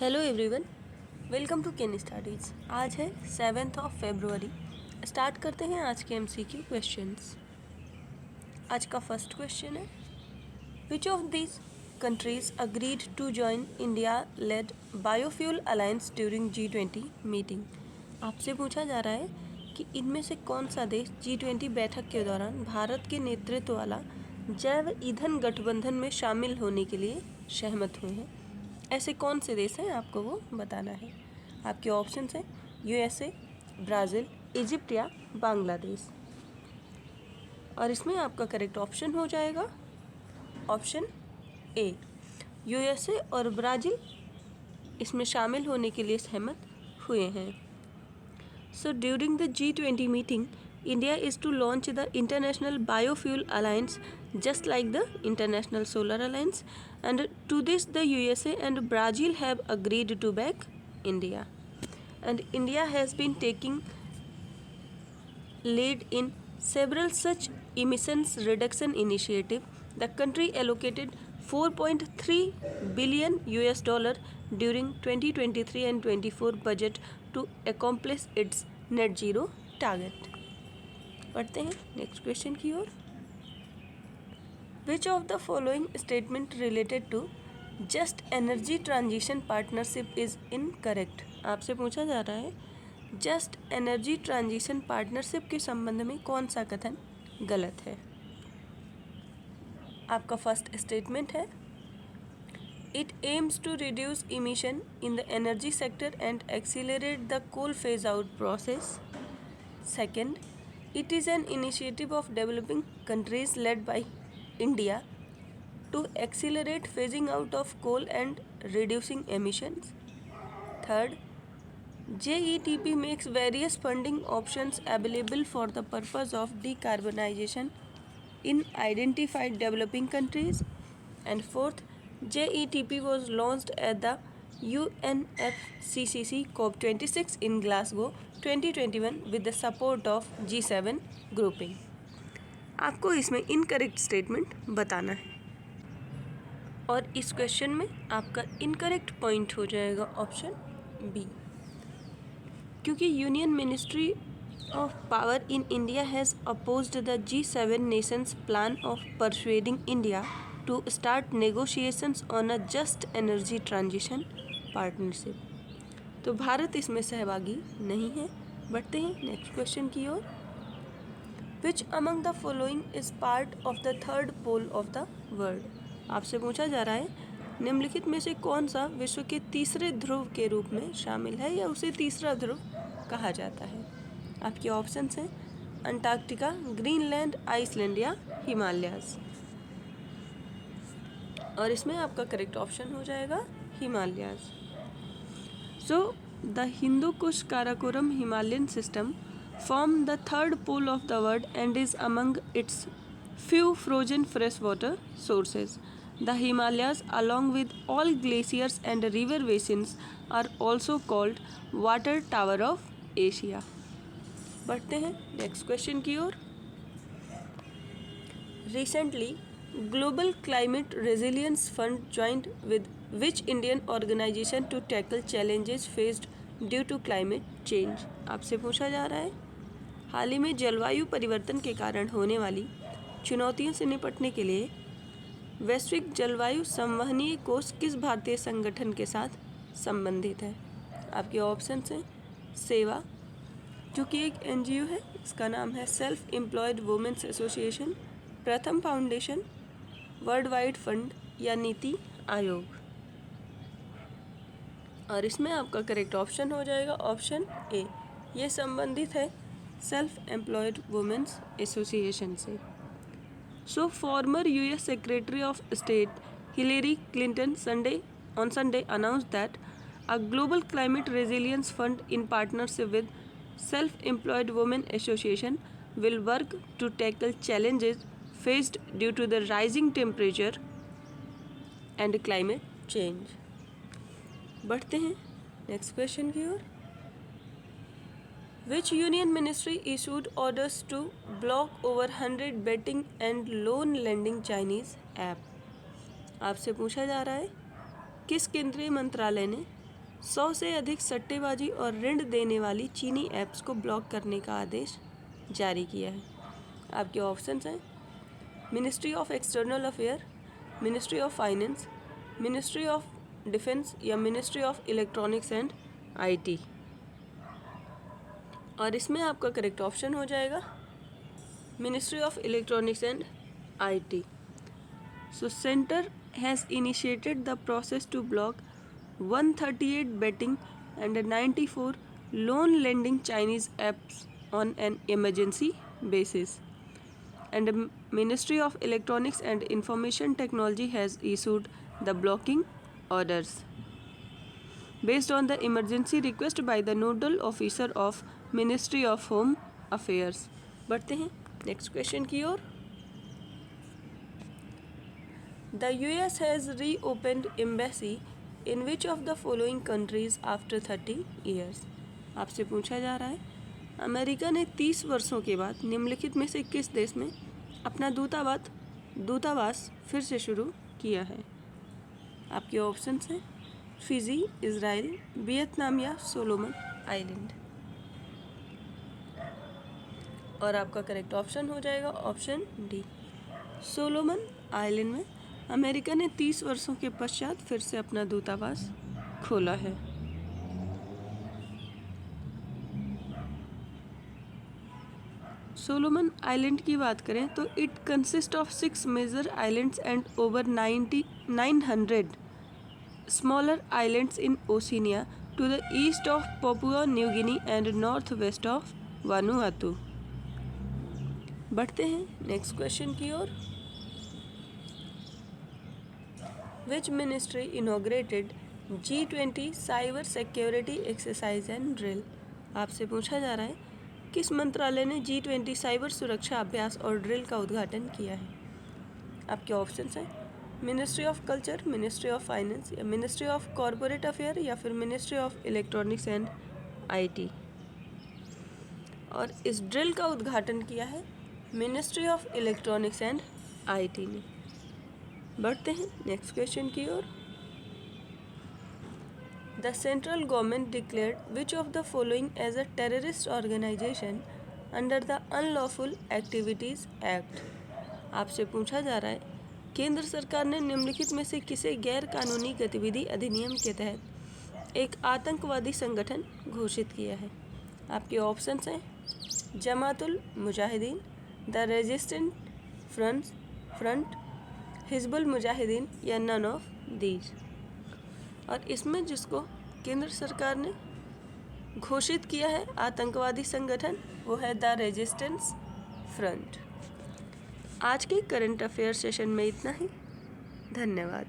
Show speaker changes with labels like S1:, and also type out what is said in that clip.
S1: Hello everyone, welcome to Ken studies. आज है 7 फरवरी। Start करते हैं आज के एमसीक्यू क्वेश्चंस। आज का फर्स्ट क्वेश्चन है, which of these countries agreed to join India led biofuel alliance during G20 meeting. आपसे पूछा जा रहा है कि इनमें से कौन सा देश G20 बैठक के दौरान भारत के नेतृत्व वाला जैव ईंधन गठबंधन में शामिल होने के लिए सहमत हुए हैं। ऐसे कौन से देश हैं, आपको वो बताना है। आपके ऑप्शंस हैं USA, ब्राज़ील, इजिप्ट या बांग्लादेश। और इसमें आपका करेक्ट ऑप्शन हो जाएगा ऑप्शन ए। USA और ब्राज़ील इसमें शामिल होने के लिए सहमत हुए हैं। So during the G20 meeting, India is to launch the International Biofuel Alliance, just like the International Solar Alliance, and to this the USA and Brazil have agreed to back India. And India has been taking lead in several such emissions reduction initiative. The country allocated 4.3 billion US dollar during 2023 and 24 budget to accomplish its net zero target. पढ़ते हैं next question की ओर। Which of the following statement related to just energy transition partnership is incorrect. आपसे पूछा जा रहा है just energy transition partnership के संबंध में कौन सा कथन गलत है। आपका फर्स्ट स्टेटमेंट है, It aims to reduce emission in the energy sector and accelerate the coal phase-out process. Second, it is an initiative of developing countries led by India to accelerate phasing out of coal and reducing emissions. Third, JETP makes various funding options available for the purpose of decarbonization in identified developing countries. And fourth, JETP was launched at the UNFCCC COP26 in Glasgow 2021 with the support of G7 grouping. आपको इसमें incorrect statement बताना है और इस question में आपका incorrect point हो जाएगा ऑप्शन बी, क्योंकि union ministry of Power in India has opposed the G7 nations' plan of persuading India to start negotiations on a just energy transition partnership. तो भारत इसमें सहभागी नहीं है। बढ़ते हैं नेक्स्ट क्वेश्चन की ओर। Which among the following is part of the third pole of the world? आपसे पूछा जा रहा है निम्नलिखित में से कौन सा विश्व के तीसरे ध्रुव के रूप में शामिल है या उसे तीसरा ध्रुव कहा जाता है। आपके ऑप्शंस हैं अंटार्कटिका, ग्रीनलैंड, आइसलैंड या हिमालयाज। और इसमें आपका करेक्ट ऑप्शन हो जाएगा Himalayas. So the Hindu Kush Karakoram Himalayan system form the third pole of the world and is among its few frozen freshwater sources. The Himalayas, along with all glaciers and river basins, are also called water tower of Asia. बढ़ते हैं next question की ओर। Recently, Global Climate Resilience Fund joined with which Indian organization to tackle challenges faced due to climate change? आपसे पूछा जा रहा है हाल ही में जलवायु परिवर्तन के कारण होने वाली चुनौतियों से निपटने के लिए वैश्विक जलवायु संवहनीय कोष किस भारतीय संगठन के साथ संबंधित है। आपके ऑप्शंस हैं सेवा, जो कि एक NGO है, इसका नाम है सेल्फ एम्प्लॉयड वुमेन्स एसोसिएशन, प्रथम फाउंडेशन, वर्ल्ड वाइड फंड या नीति आयोग। और इसमें आपका करेक्ट ऑप्शन हो जाएगा ऑप्शन ए, ये संबंधित है सेल्फ एम्प्लॉयड वुमेन्स एसोसिएशन से। So former US Secretary of State Hillary Clinton on Sunday announced that a global climate resilience fund in partnership with Self-Employed Women Association will work to tackle challenges faced due to the rising temperature and climate change. बढ़ते हैं next question की ओर। Which union ministry issued orders to block over 100 betting and loan lending Chinese app? आपसे पूछा जा रहा है किस केंद्रीय मंत्रालय ने 100 से अधिक सट्टेबाजी और ऋण देने वाली चीनी ऐप्स को ब्लॉक करने का आदेश जारी किया है। आपके ऑप्शंस हैं ministry of external affair, ministry of finance, ministry of defence या ministry of electronics and IT. और इसमें आपका करेक्ट ऑप्शन हो जाएगा ministry of electronics and IT. So centre has initiated the process to block 138 betting and 94 loan lending Chinese apps on an emergency basis. And the Ministry of Electronics and Information Technology has issued the blocking orders based on the emergency request by the nodal officer of Ministry of Home Affairs. बढ़ते हैं next question की ओर। The US has reopened embassy in which of the following countries after 30 years? आपसे पूछा जा रहा है America ने 30 वर्षों के बाद निम्नलिखित में से किस देश में अपना दूतावास फिर से शुरू किया है? आपके ऑप्शंस हैं फिजी, इजराइल, वियतनाम या सोलोमन आइलैंड। और आपका करेक्ट ऑप्शन हो जाएगा ऑप्शन डी, सोलोमन आइलैंड में अमेरिका ने 30 वर्षों के पश्चात फिर से अपना दूतावास खोला है। सोलोमन आइलैंड की बात करें तो it consist of 6 major islands and over 900 smaller islands in Oceania to the east of Papua New Guinea and north west of Vanuatu. बढ़ते हैं नेक्स्ट क्वेश्चन की ओर। Which ministry inaugurated G20 cyber security exercise and drill? आपसे पूछा जा रहा है किस मंत्रालय ने G20 साइबर सुरक्षा अभ्यास और ड्रिल का उद्घाटन किया है? आपके ऑप्शंस हैं ministry of culture, ministry of finance या मिनिस्ट्री ऑफ कॉरपोरेट अफेयर या फिर ministry of electronics and IT. और इस ड्रिल का उद्घाटन किया है ministry of electronics and IT ने। बढ़ते हैं नेक्स्ट क्वेश्चन की ओर। The central government declared which of the following as a terrorist organisation under the unlawful activities act? आपसे पूछा जा रहा है केंद्र सरकार ने निम्नलिखित में से किसे गैर कानूनी गतिविधि अधिनियम के तहत एक आतंकवादी संगठन घोषित किया है? आपके ऑप्शंस हैं Jamatul Mujahideen, the resistant front, Hizbul Mujahideen या नन ऑफ दीज। और इसमें जिसको केंद्र सरकार ने घोषित किया है आतंकवादी संगठन वो है द रेजिस्टेंस फ्रंट। आज के करंट अफेयर सेशन में इतना ही। धन्यवाद।